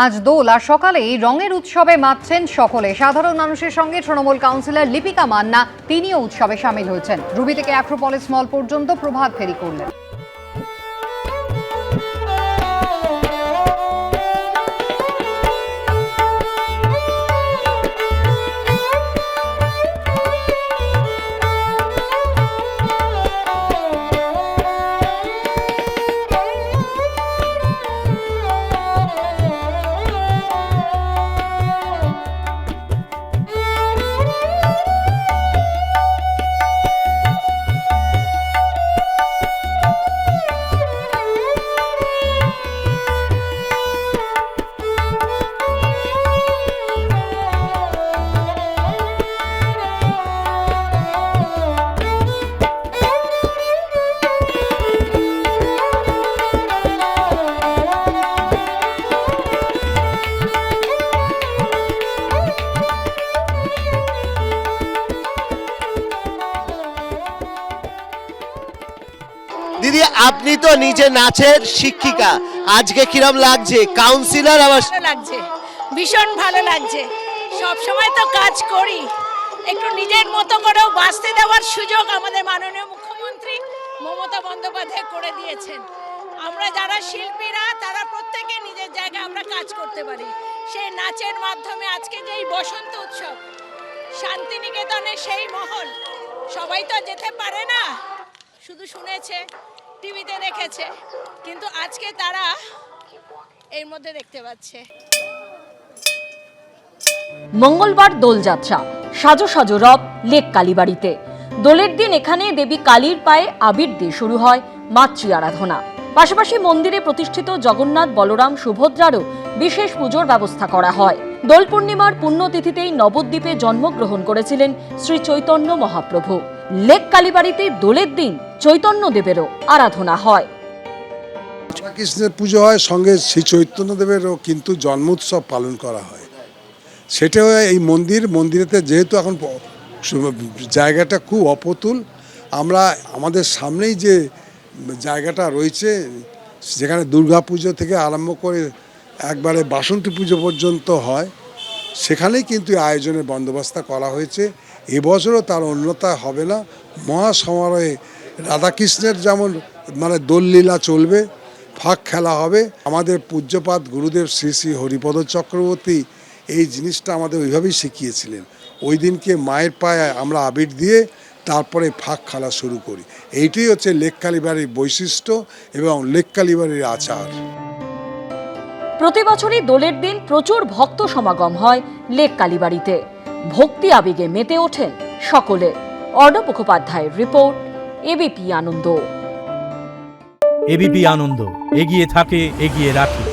আজ দোল আর সকালেই রঙের উৎসবে মাতছেন সকলে। সাধারণ মানুষের সঙ্গে তৃণমূল কাউন্সিলর লিপিকা মান্না তিনিও উৎসবে সামিল হয়েছেন। রুবি থেকে অ্যাক্রোপলিস মল পর্যন্ত প্রভাত ফেরি করলেন। দিদি, আপনি তো নিজে নাচের শিক্ষিকা, আজকে কিরম লাগছে? কাউন্সিলর আবার ভালো লাগছে, ভীষণ ভালো লাগছে। সব সময় তো কাজ করি, একটু নিজের মতো করেও বাঁচতে দেওয়ার সুযোগ আমাদের মাননীয় মুখ্যমন্ত্রী মমতা বন্দ্যোপাধ্যায় করে দিয়েছেন। আমরা যারা শিল্পীরা তারা প্রত্যেকে নিজের জায়গায় আমরা কাজ করতে পারি। সেই নাচের মাধ্যমে আজকে যে এই বসন্ত উৎসব, শান্তিনিকেতনে সেই মহল, সবাই তো যেতে পারে না, শুধু শুনেছে, টিভিতে দেখেছে, কিন্তু আজকে তারা এর মধ্যে দেখতে পাচ্ছে। মঙ্গলবার দোলযাত্রা, সাজো সাজো রব লেক কালীবাড়িতে। দোলের দিন এখানে দেবী কালীর পায়ে আবির দিয়ে শুরু হয় মাতৃ আরাধনা। পাশাপাশি মন্দিরে প্রতিষ্ঠিত জগন্নাথ, বলরাম, সুভদ্রারও বিশেষ পুজোর ব্যবস্থা করা হয়। দোল পূর্ণিমার পুণ্যতিথিতেই নবদ্বীপে জন্মগ্রহণ করেছিলেন শ্রী চৈতন্য মহাপ্রভু। লেক কালীবাড়িতে দোলের দিন চৈতন্যদেবেরও আরাধনা হয়। কৃষ্ণের পুজো হয়, সঙ্গে শ্রী চৈতন্যদেবেরও কিন্তু জন্মোৎসব পালন করা হয়। সেটাও এই মন্দিরেতে যেহেতু এখন জায়গাটা খুব অপতুল, আমরা আমাদের সামনেই যে জায়গাটা রয়েছে, যেখানে দুর্গা পুজো থেকে আরম্ভ করে একবারে বাসন্তী পুজো পর্যন্ত হয়, সেখানেই কিন্তু আয়োজনের বন্দোবস্ত করা হয়েছে। এবছরও তার অন্যতা হবে না। মহাসমারোহে রাধাকৃষ্ণের যেমন দোললীলা চলবে, ফাঁক খেলা হবে। আমাদের পূজ্যপাত গুরুদেব শ্রী শ্রী হরিপদ চক্রবর্তী এই জিনিসটা আমাদের ওইভাবেই শিখিয়েছিলেন। ওই দিনকে মায়ের পায়ে আমরা আবির দিয়ে তারপরে ফাঁক খেলা শুরু করি। এইটাই হচ্ছে লেক কালীবাড়ির বৈশিষ্ট্য এবং লেক কালীবাড়ির আচার। প্রতি বছরই দোলের দিন প্রচুর ভক্ত সমাগম হয় লেক কালীবাড়িতে। ভক্তি আবেগে মেতে ওঠেন সকলে। অর্ণব মুখোপাধ্যায়ের রিপোর্ট, এবিপি আনন্দ। এবিপি আনন্দ, এগিয়ে থাকে, এগিয়ে রাখে।